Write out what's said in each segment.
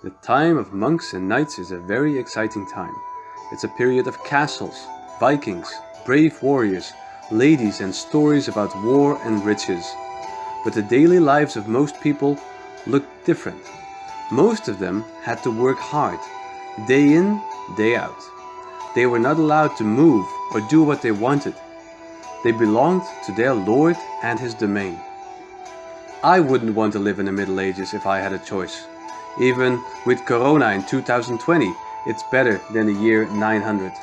The time of monks and knights is a very exciting time. It's a period of castles, Vikings, brave warriors, ladies and stories about war and riches. But the daily lives of most people looked different. Most of them had to work hard, day in, day out. They were not allowed to move or do what they wanted. They belonged to their lord and his domain. I wouldn't want to live in the Middle Ages if I had a choice. Even with Corona in 2020, it's better than the year 900.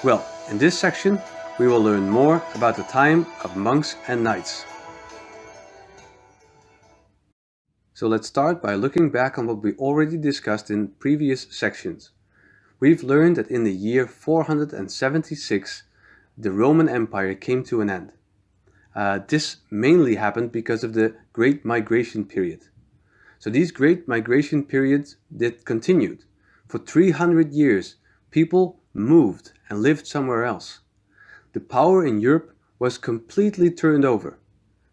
Well, in this section, we will learn more about the time of monks and knights. So let's start by looking back on what we already discussed in previous sections. We've learned that in the year 476, the Roman Empire came to an end. This mainly happened because of the Great Migration period. So these Great Migration periods continued. For 300 years, people moved and lived somewhere else. The power in Europe was completely turned over.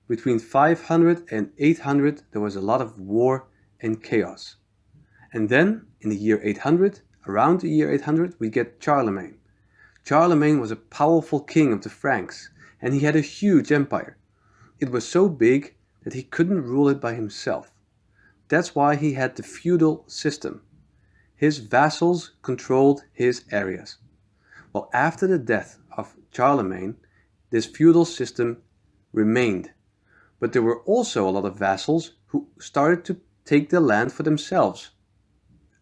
Between 500 and 800, there was a lot of war and chaos. And then, in the year 800, around the year 800, we get Charlemagne. Charlemagne was a powerful king of the Franks, and he had a huge empire. It was so big that he couldn't rule it by himself. That's why he had the feudal system. His vassals controlled his areas. Well, after the death of Charlemagne, this feudal system remained. But there were also a lot of vassals who started to take the land for themselves.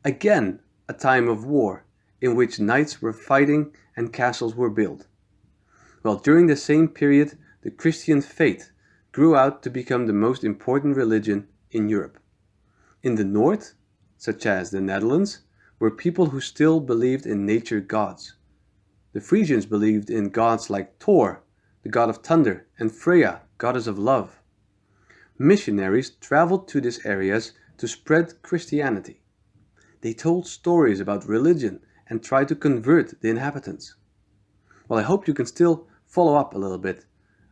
Again, a time of war, in which knights were fighting and castles were built. Well, during the same period, the Christian faith grew out to become the most important religion in Europe. In the north, such as the Netherlands, were people who still believed in nature gods. The Frisians believed in gods like Thor, the god of thunder, and Freya, goddess of love. Missionaries traveled to these areas to spread Christianity. They told stories about religion and tried to convert the inhabitants. Well, I hope you can still follow up a little bit.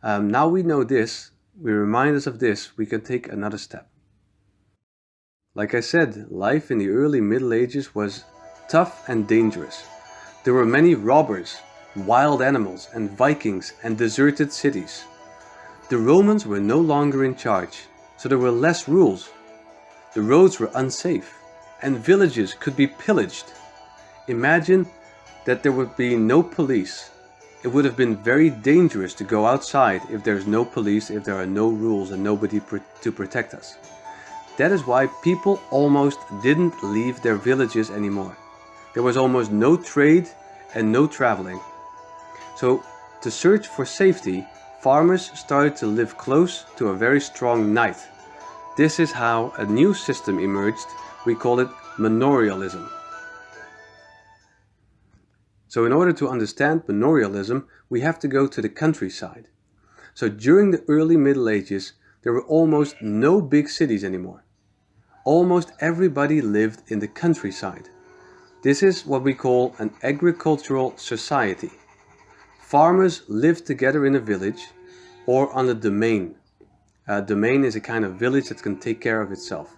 Now we know this, we remind us of this, we can take another step. Like I said, life in the early Middle Ages was tough and dangerous. There were many robbers, wild animals, and Vikings and deserted cities. The Romans were no longer in charge, so there were less rules. The roads were unsafe, and villages could be pillaged. Imagine that there would be no police. It would have been very dangerous to go outside if there's no police, if there are no rules and nobody to protect us. That is why people almost didn't leave their villages anymore. There was almost no trade and no traveling. So, to search for safety, farmers started to live close to a very strong knight. This is how a new system emerged. We call it Manorialism. So in order to understand Manorialism, we have to go to the countryside. So during the early Middle Ages, there were almost no big cities anymore. Almost everybody lived in the countryside. This is what we call an agricultural society. Farmers lived together in a village or on a domain. A domain is a kind of village that can take care of itself.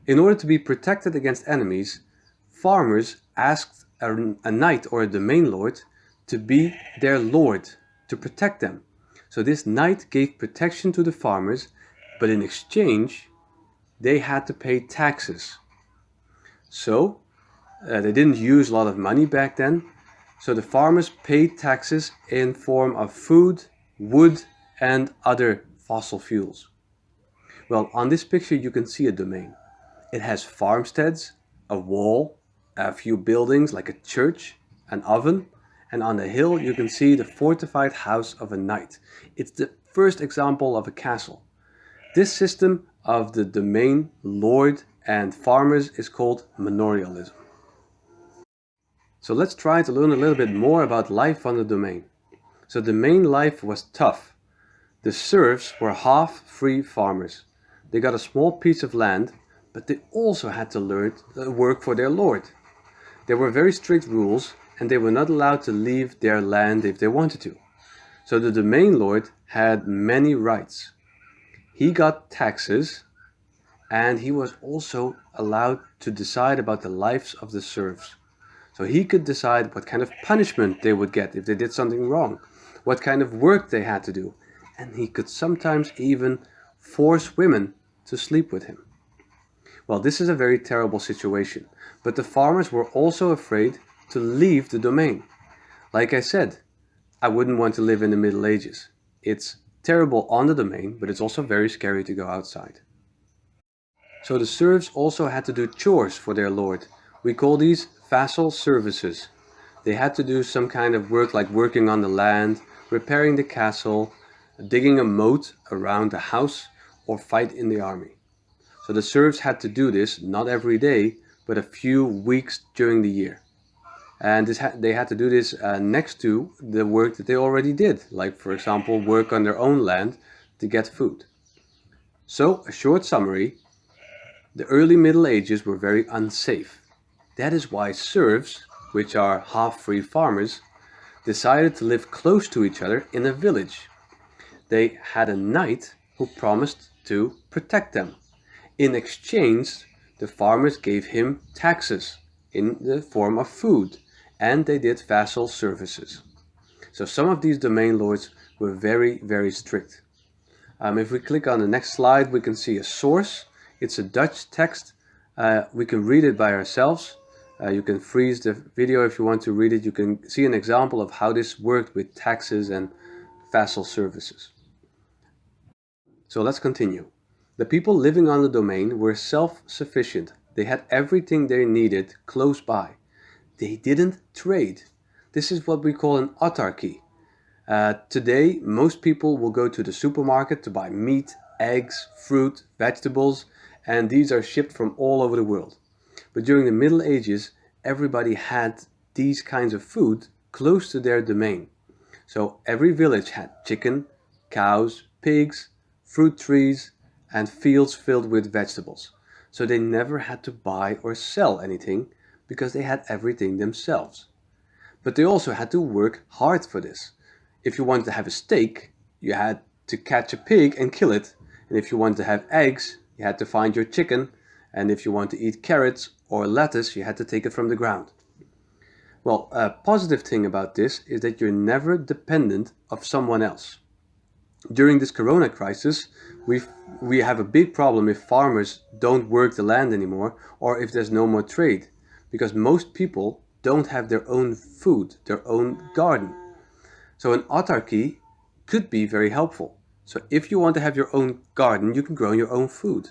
In order to be protected against enemies, farmers asked a knight or a domain lord to be their lord, to protect them. So this knight gave protection to the farmers, but in exchange, they had to pay taxes. So they didn't use a lot of money back then, so the farmers paid taxes in form of food, wood, and other fossil fuels. Well, on this picture you can see a domain. It has farmsteads, a wall, a few buildings like a church, an oven, and on the hill you can see the fortified house of a knight. It's the first example of a castle. This system of the domain, lord, and farmers is called Manorialism. So let's try to learn a little bit more about life on the domain. So domain life was tough. The serfs were half free farmers. They got a small piece of land, but they also had to work for their lord. There were very strict rules, and they were not allowed to leave their land if they wanted to. So the domain lord had many rights. He got taxes, and he was also allowed to decide about the lives of the serfs. So he could decide what kind of punishment they would get if they did something wrong, what kind of work they had to do, and he could sometimes even force women to sleep with him. Well, this is a very terrible situation, but the farmers were also afraid to leave the domain. Like I said, I wouldn't want to live in the Middle Ages. It's terrible on the domain, but it's also very scary to go outside. So the serfs also had to do chores for their lord. We call these vassal services. They had to do some kind of work like working on the land, repairing the castle, digging a moat around the house, or fight in the army. So the serfs had to do this not every day, but a few weeks during the year. And they had to do this next to the work that they already did, like for example work on their own land to get food. So a short summary, the early Middle Ages were very unsafe. That is why serfs, which are half-free farmers, decided to live close to each other in a village. They had a knight who promised to protect them. In exchange, the farmers gave him taxes in the form of food, and they did vassal services. So some of these domain lords were very, very strict. If we click on the next slide, we can see a source. It's a Dutch text. We can read it by ourselves. You can freeze the video if you want to read it. You can see an example of how this worked with taxes and vassal services. So let's continue. The people living on the domain were self-sufficient. They had everything they needed close by. They didn't trade. This is what we call an autarky. Today, most people will go to the supermarket to buy meat, eggs, fruit, vegetables, and these are shipped from all over the world. But during the Middle Ages, everybody had these kinds of food close to their domain. So every village had chicken, cows, pigs, fruit trees, and fields filled with vegetables. So they never had to buy or sell anything because they had everything themselves. But they also had to work hard for this. If you wanted to have a steak, you had to catch a pig and kill it. And if you wanted to have eggs, you had to find your chicken. And if you want to eat carrots or lettuce, you had to take it from the ground. Well, a positive thing about this is that you're never dependent of someone else. During this corona crisis, we have a big problem if farmers don't work the land anymore or if there's no more trade, because most people don't have their own food, their own garden. So an autarky could be very helpful. So if you want to have your own garden, you can grow your own food.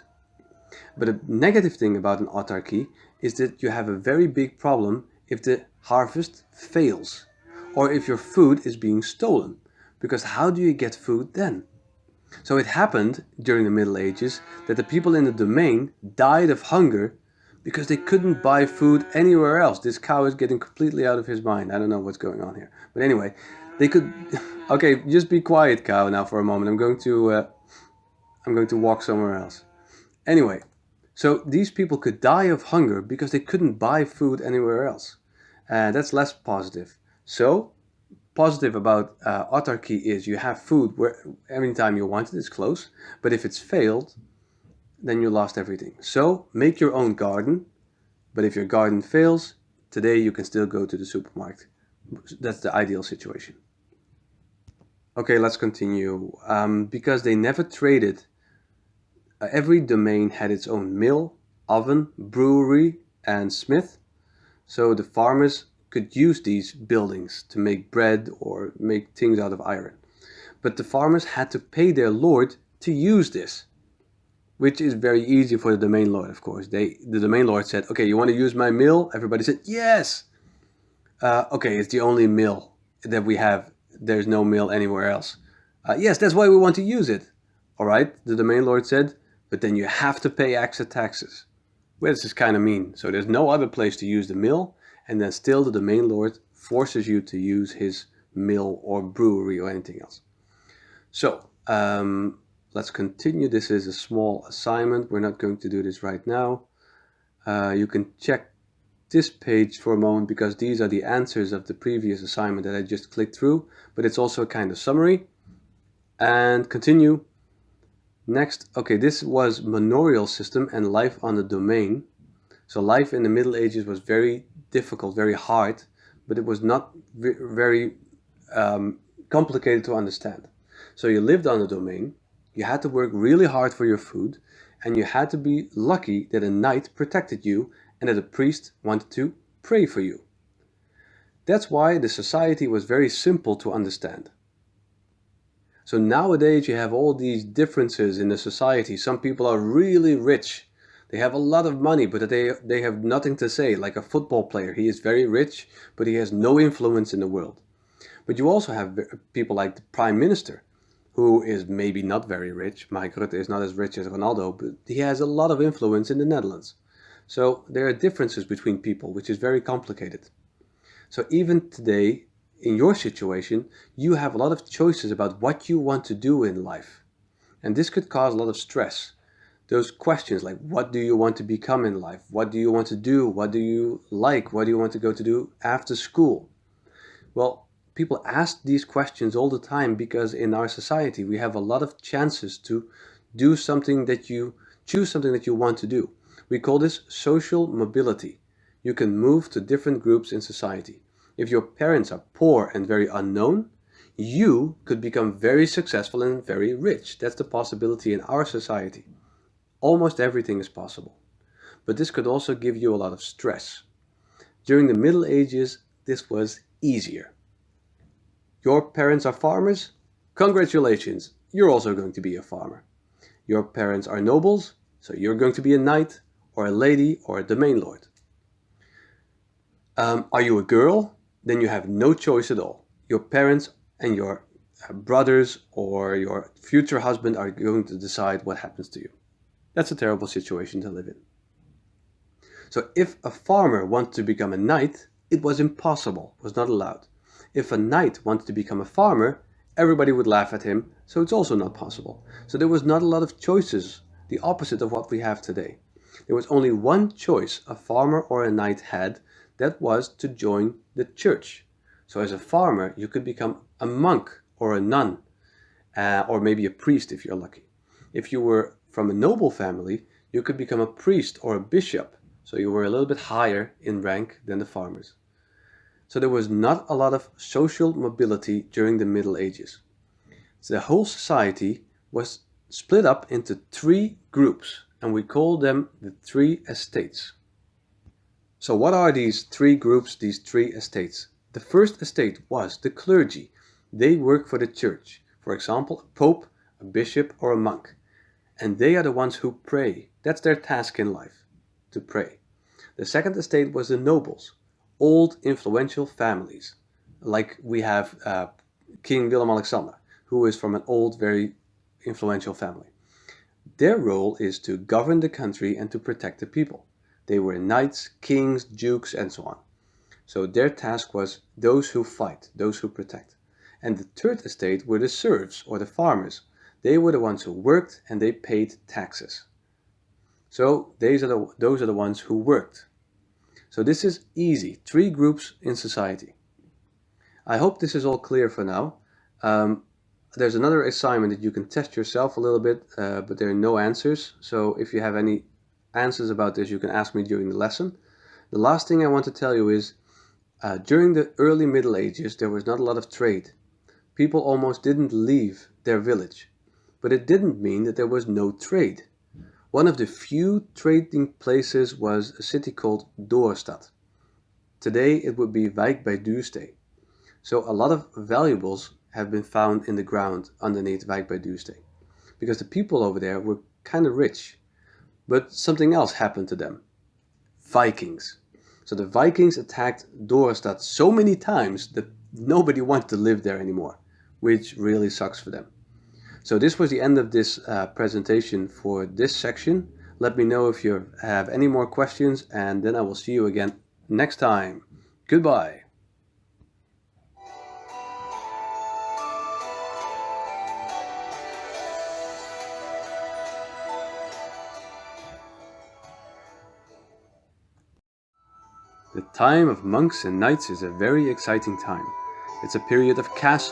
But a negative thing about an autarky is that you have a very big problem if the harvest fails or if your food is being stolen. Because how do you get food then? So it happened during the Middle Ages that the people in the domain died of hunger because they couldn't buy food anywhere else. This cow is getting completely out of his mind. I don't know what's going on here. But anyway, they could... Okay, just be quiet, cow, now for a moment. I'm going to walk somewhere else. Anyway, so these people could die of hunger because they couldn't buy food anywhere else. That's less positive. So positive about autarky is you have food where every time you want it, it's close. But if it's failed, then you lost everything. So make your own garden. But if your garden fails, today you can still go to the supermarket. That's the ideal situation. Okay, let's continue. Because they never traded, every domain had its own mill, oven, brewery, and smith. So the farmers could use these buildings to make bread or make things out of iron. But the farmers had to pay their lord to use this, which is very easy for the domain lord, of course. The domain lord said, okay, you want to use my mill? Everybody said, yes! Okay, it's the only mill that we have. There's no mill anywhere else. Yes, that's why we want to use it. All right, the domain lord said, but then you have to pay extra taxes. Well, this is kind of mean. So there's no other place to use the mill, and then still the domain lord forces you to use his mill or brewery or anything else. So let's continue. This is a small assignment. We're not going to do this right now. You can check this page for a moment because these are the answers of the previous assignment that I just clicked through, but it's also a kind of summary. And continue. Next, okay, this was manorial system and life on the domain. So life in the Middle Ages was very difficult, very hard, but it was not very complicated to understand. So you lived on a domain, you had to work really hard for your food, and you had to be lucky that a knight protected you and that a priest wanted to pray for you. That's why the society was very simple to understand. So nowadays you have all these differences in the society. Some people are really rich. They have a lot of money, but they have nothing to say, like a football player. He is very rich, but he has no influence in the world. But you also have people like the prime minister, who is maybe not very rich. Mark Rutte is not as rich as Ronaldo, but he has a lot of influence in the Netherlands. So there are differences between people, which is very complicated. So even today, in your situation, you have a lot of choices about what you want to do in life. And this could cause a lot of stress. Those questions like, what do you want to become in life? What do you want to do? What do you like? What do you want to go to do after school? Well, people ask these questions all the time because in our society we have a lot of chances to do something that you choose something that you want to do. We call this social mobility. You can move to different groups in society. If your parents are poor and very unknown, you could become very successful and very rich. That's the possibility in our society. Almost everything is possible. But this could also give you a lot of stress. During the Middle Ages, this was easier. Your parents are farmers? Congratulations, you're also going to be a farmer. Your parents are nobles, so you're going to be a knight or a lady or a domain lord. Are you a girl? Then you have no choice at all. Your parents and your brothers or your future husband are going to decide what happens to you. That's a terrible situation to live in. So if a farmer wanted to become a knight, it was impossible, was not allowed. If a knight wanted to become a farmer, everybody would laugh at him, so it's also not possible. So there was not a lot of choices, the opposite of what we have today. There was only one choice a farmer or a knight had, that was to join the church. So as a farmer, you could become a monk or a nun, or maybe a priest if you're lucky. If you were from a noble family, you could become a priest or a bishop, so you were a little bit higher in rank than the farmers. So there was not a lot of social mobility during the Middle Ages. So the whole society was split up into three groups, and we call them the three estates. So what are these three groups, these three estates? The first estate was the clergy. They work for the church. For example, a pope, a bishop, or a monk. And they are the ones who pray. That's their task in life, to pray. The second estate was the nobles, old influential families. Like we have King Willem-Alexander, who is from an old, very influential family. Their role is to govern the country and to protect the people. They were knights, kings, dukes, and so on. So their task was those who fight, those who protect. And the third estate were the serfs or the farmers. They were the ones who worked and they paid taxes. So those are the ones who worked. So this is easy, three groups in society. I hope this is all clear for now. There's another assignment that you can test yourself a little bit, but there are no answers. So if you have any answers about this, you can ask me during the lesson. The last thing I want to tell you is, during the early Middle Ages, there was not a lot of trade. People almost didn't leave their village, but it didn't mean that there was no trade. One of the few trading places was a city called Dorestad. Today it would be Wijk bij Duurstee. So a lot of valuables have been found in the ground underneath Wijk bij Duurstee, because the people over there were kind of rich. But something else happened to them. Vikings. So the Vikings attacked Dorestad so many times that nobody wanted to live there anymore, which really sucks for them. So this was the end of this presentation for this section. Let me know if you have any more questions, and then I will see you again next time. Goodbye. The time of monks and knights is a very exciting time. It's a period of castle